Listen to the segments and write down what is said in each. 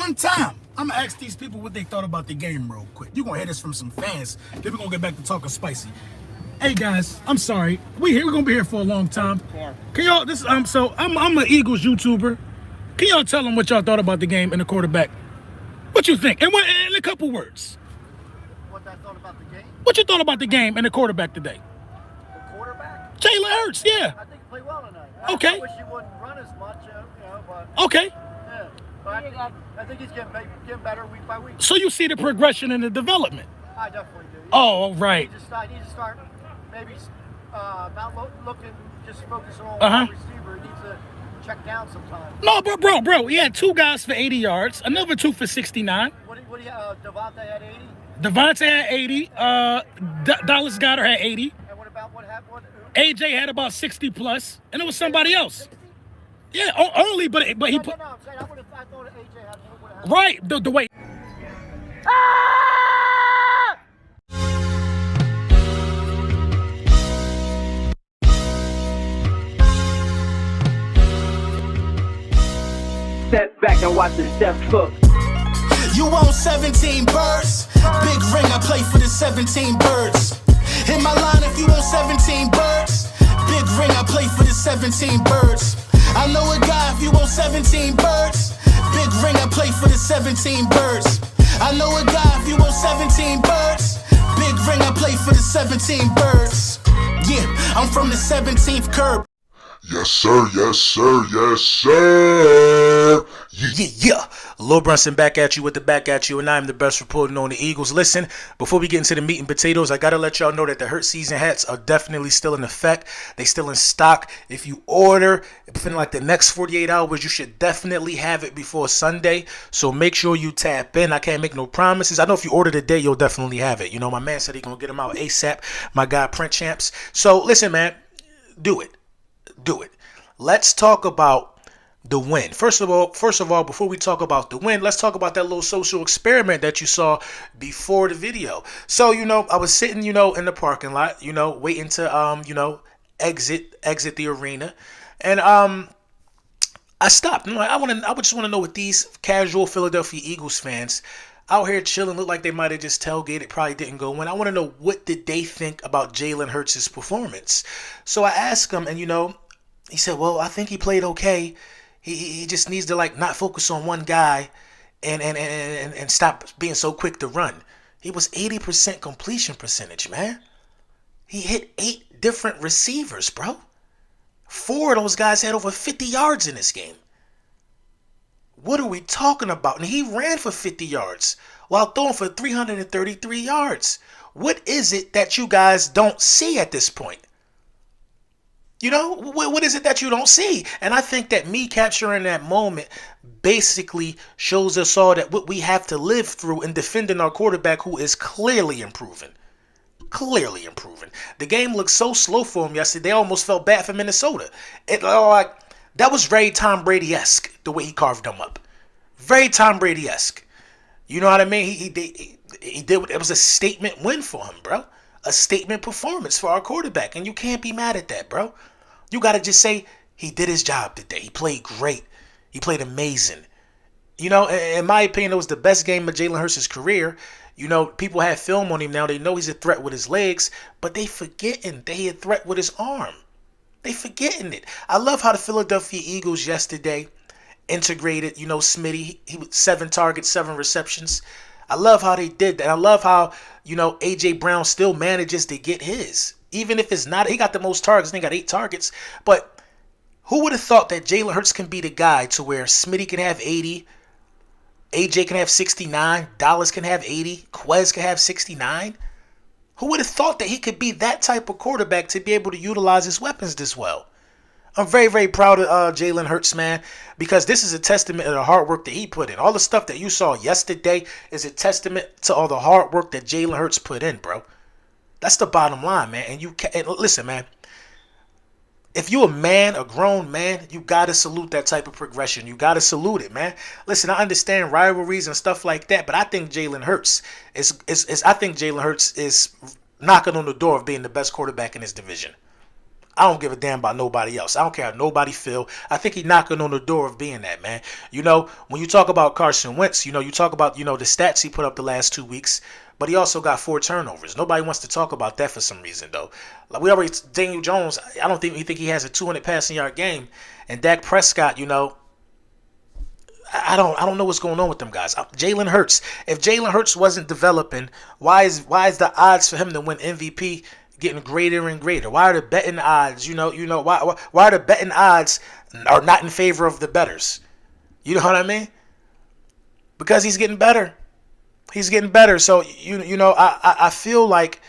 one time, I'm going to ask these people what they thought about the game real quick. You're going to hear this from some fans. Then we're going to get back to talking spicy. Hey, guys, I'm sorry. We're going to be here for a long time. Can y'all, so I'm an Eagles YouTuber. Can y'all tell them what y'all thought about the game and the quarterback? What you think? And in a couple words. What I thought about the game? What you thought about the game and the quarterback today? The quarterback? Jalen Hurts, yeah. I think he played well tonight. Okay. I wish he wouldn't run as much, but... Okay. Yeah. But I think he's getting better week by week. So you see the progression and the development? I definitely do. Oh, right. He needs to start maybe not looking, just focusing on wide receiver. He needs to check down sometimes. No, bro. He had 2 guys for 80 yards, another 2 for 69. What Devontae had 80? Devontae had 80. Dallas Goedert had 80. And what happened? AJ had about 60 plus, and it was somebody else. 60? Yeah, early, but he put. No, I'm saying I thought AJ had. Right, the way. Step back and watch the step cook. You want 17 birds? Big ring, I play for the 17 birds. Hit my line if you want 17 birds. Big ring, I play for the 17 birds. I know a guy if you want 17 birds. Big ring, I play for the 17 birds. I know a guy if you want 17 birds. Big ring, I play for the 17 birds. Yeah, I'm from the 17th curb. Yes, sir. Yes, sir. Yes, sir. Yeah. Lil Brunson back at you with the back at you, and I'm the best reporting on the Eagles. Listen, before we get into the meat and potatoes, I got to let y'all know that the Hurt season hats are definitely still in effect. They still in stock. If you order within like the next 48 hours, you should definitely have it before Sunday. So make sure you tap in. I can't make no promises. I know if you order today, you'll definitely have it. You know, my man said he's going to get them out ASAP. My guy, Print Champs. So listen, man, do it. Let's talk about the win. First of all, before we talk about the win, let's talk about that little social experiment that you saw before the video. So, I was sitting, in the parking lot, waiting to, exit the arena. And I stopped. I'm like, I just want to know what these casual Philadelphia Eagles fans out here chilling, look like they might have just tailgated, probably didn't go in. I want to know, what did they think about Jalen Hurts' performance? So I asked him, and he said, well, I think he played okay. He just needs to not focus on one guy and stop being so quick to run. He was 80% completion percentage, man. He hit 8 different receivers, bro. 4 of those guys had over 50 yards in this game. What are we talking about? And he ran for 50 yards while throwing for 333 yards. What is it that you guys don't see at this point? What is it that you don't see? And I think that me capturing that moment basically shows us all that what we have to live through in defending our quarterback, who is clearly improving. The game looked so slow for him yesterday. I almost felt bad for Minnesota. That was very Tom Brady-esque, the way he carved them up. Very Tom Brady-esque. You know what I mean? He did. It was a statement win for him, bro. A statement performance for our quarterback, and you can't be mad at that, bro. You got to just say he did his job today. He played great. He played amazing. In my opinion, it was the best game of Jalen Hurts' career. People have film on him now. They know he's a threat with his legs, but they forgetting that he a threat with his arm. They forgetting it. I love how the Philadelphia Eagles yesterday integrated, Smitty. He was 7 targets, 7 receptions. I love how they did that. I love how, A.J. Brown still manages to get his. Even if it's not, he got the most targets. He got 8 targets. But who would have thought that Jalen Hurts can be the guy to where Smitty can have 80, A.J. can have 69, Dallas can have 80, Quez can have 69? Who would have thought that he could be that type of quarterback to be able to utilize his weapons this well? I'm very, very proud of Jalen Hurts, man, because this is a testament of the hard work that he put in. All the stuff that you saw yesterday is a testament to all the hard work that Jalen Hurts put in, bro. That's the bottom line, man. And listen, man, if you're a man, a grown man, you got to salute that type of progression. You got to salute it, man. Listen, I understand rivalries and stuff like that, but I think Jalen Hurts is knocking on the door of being the best quarterback in his division. I don't give a damn about nobody else. I don't care how nobody feel. I think he's knocking on the door of being that, man. You know, when you talk about Carson Wentz, you know, you talk about, you know, the stats he put up the last 2 weeks, but he also got 4 turnovers. Nobody wants to talk about that for some reason, though. Like we already, Daniel Jones, I don't think we think he has a 200 passing yard game. And Dak Prescott, you know, I don't know what's going on with them guys. Jalen Hurts. If Jalen Hurts wasn't developing, why is the odds for him to win MVP getting greater and greater? Why are the betting odds? You know why are the betting odds are not in favor of the bettors? You know what I mean? Because he's getting better. He's getting better. So you know I feel like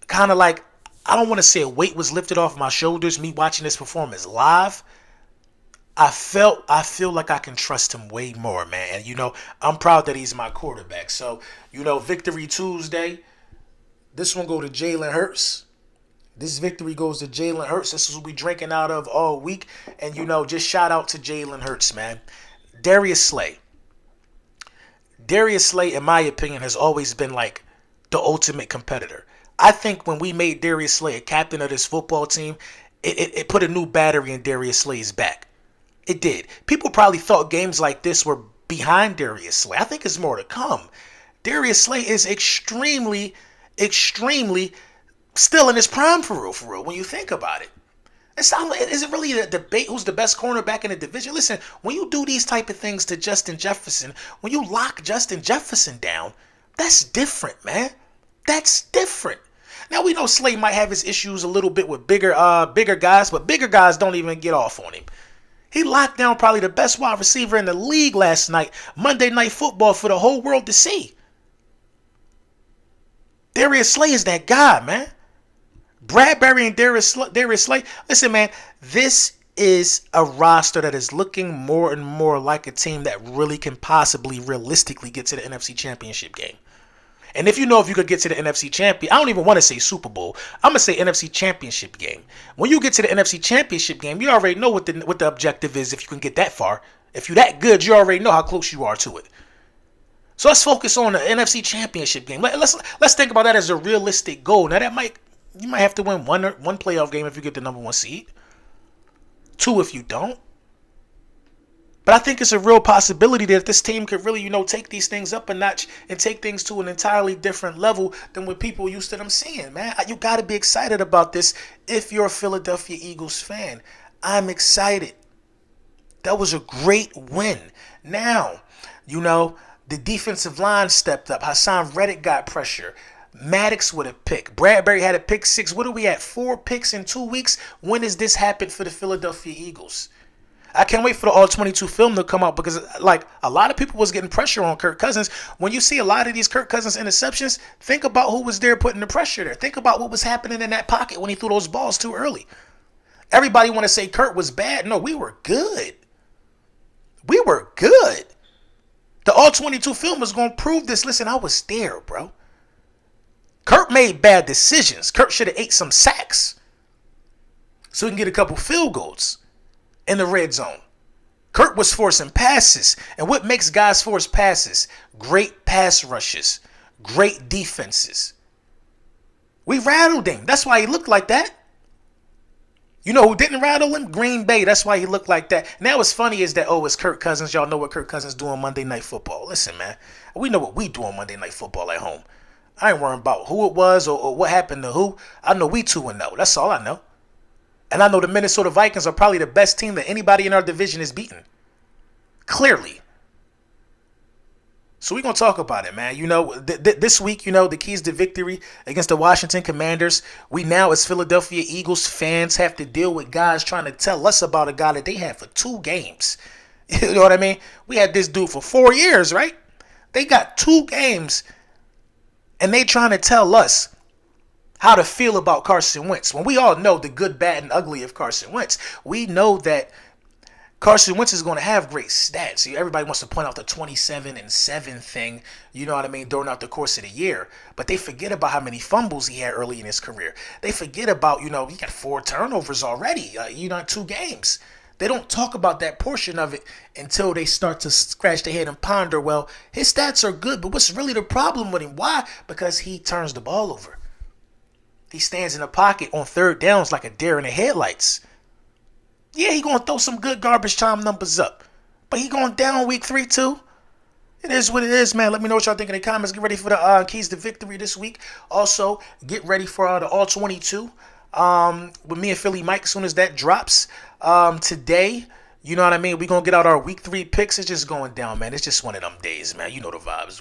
kind of like I don't want to say a weight was lifted off my shoulders me watching this performance live. I feel like I can trust him way more, man. And, you know, I'm proud that he's my quarterback. So, you know, Victory Tuesday. This one go to Jalen Hurts. This victory goes to Jalen Hurts. This is what we drinking out of all week. And, you know, just shout out to Jalen Hurts, man. Darius Slay. Darius Slay, in my opinion, has always been like the ultimate competitor. I think when we made Darius Slay a captain of this football team, it put a new battery in Darius Slay's back. It did. People probably thought games like this were behind Darius Slay. I think it's more to come. Darius Slay is extremely still in his prime for real, when you think about it. Is it really a debate who's the best cornerback in the division? Listen, when you do these type of things to Justin Jefferson, when you lock Justin Jefferson down, that's different, man. That's different. Now, we know Slay might have his issues a little bit with bigger guys, but bigger guys don't even get off on him. He locked down probably the best wide receiver in the league last night, Monday Night Football, for the whole world to see. Darius Slay is that guy, man. Bradbury and Darius Slay. Listen, man, this is a roster that is looking more and more like a team that really can possibly realistically get to the NFC Championship game. And if you could get to the NFC Champion, I don't even want to say Super Bowl. I'm going to say NFC Championship game. When you get to the NFC Championship game, you already know what the objective is if you can get that far. If you're that good, you already know how close you are to it. So let's focus on the NFC Championship game. Let's think about that as a realistic goal. Now, you might have to win one playoff game if you get the number 1 seed. 2 if you don't. But I think it's a real possibility that this team could really, take these things up a notch and take things to an entirely different level than what people used to them seeing, man. You got to be excited about this if you're a Philadelphia Eagles fan. I'm excited. That was a great win. Now, the defensive line stepped up. Hassan Reddick got pressure. Maddox with a pick. Bradbury had a pick 6. What are we at? 4 picks in 2 weeks? When does this happen for the Philadelphia Eagles? I can't wait for the All-22 film to come out because, a lot of people was getting pressure on Kirk Cousins. When you see a lot of these Kirk Cousins interceptions, think about who was there putting the pressure there. Think about what was happening in that pocket when he threw those balls too early. Everybody want to say Kirk was bad. No, we were good. We were good. The All-22 film is going to prove this. Listen, I was there, bro. Kirk made bad decisions. Kirk should have ate some sacks so he can get a couple field goals in the red zone. Kirk was forcing passes. And what makes guys force passes? Great pass rushes. Great defenses. We rattled him. That's why he looked like that. You know who didn't rattle him? Green Bay. That's why he looked like that. Now what's funny is that, it's Kirk Cousins. Y'all know what Kirk Cousins do on Monday Night Football. Listen, man. We know what we do on Monday Night Football at home. I ain't worrying about who it was or what happened to who. I know we 2-0. That's all I know. And I know the Minnesota Vikings are probably the best team that anybody in our division has beaten. Clearly. So we're going to talk about it, man. This week, the keys to victory against the Washington Commanders. We now, as Philadelphia Eagles fans, have to deal with guys trying to tell us about a guy that they had for 2 games. You know what I mean? We had this dude for 4 years, right? They got 2 games, and they trying to tell us how to feel about Carson Wentz. When we all know the good, bad, and ugly of Carson Wentz, we know that Carson Wentz is going to have great stats. Everybody wants to point out the 27-7 thing, you know what I mean, during the course of the year. But they forget about how many fumbles he had early in his career. They forget about, he got 4 turnovers already, 2 games. They don't talk about that portion of it until they start to scratch their head and ponder, well, his stats are good, but what's really the problem with him? Why? Because he turns the ball over. He stands in the pocket on third downs like a deer in the headlights. Yeah, he gonna throw some good garbage time numbers up. But he going down week 3 too. It is what it is, man. Let me know what y'all think in the comments. Get ready for the keys to victory this week. Also, get ready for the All 22 with me and Philly Mike as soon as that drops today. You know what I mean? We're going to get out our week 3 picks. It's just going down, man. It's just one of them days, man. You know the vibes.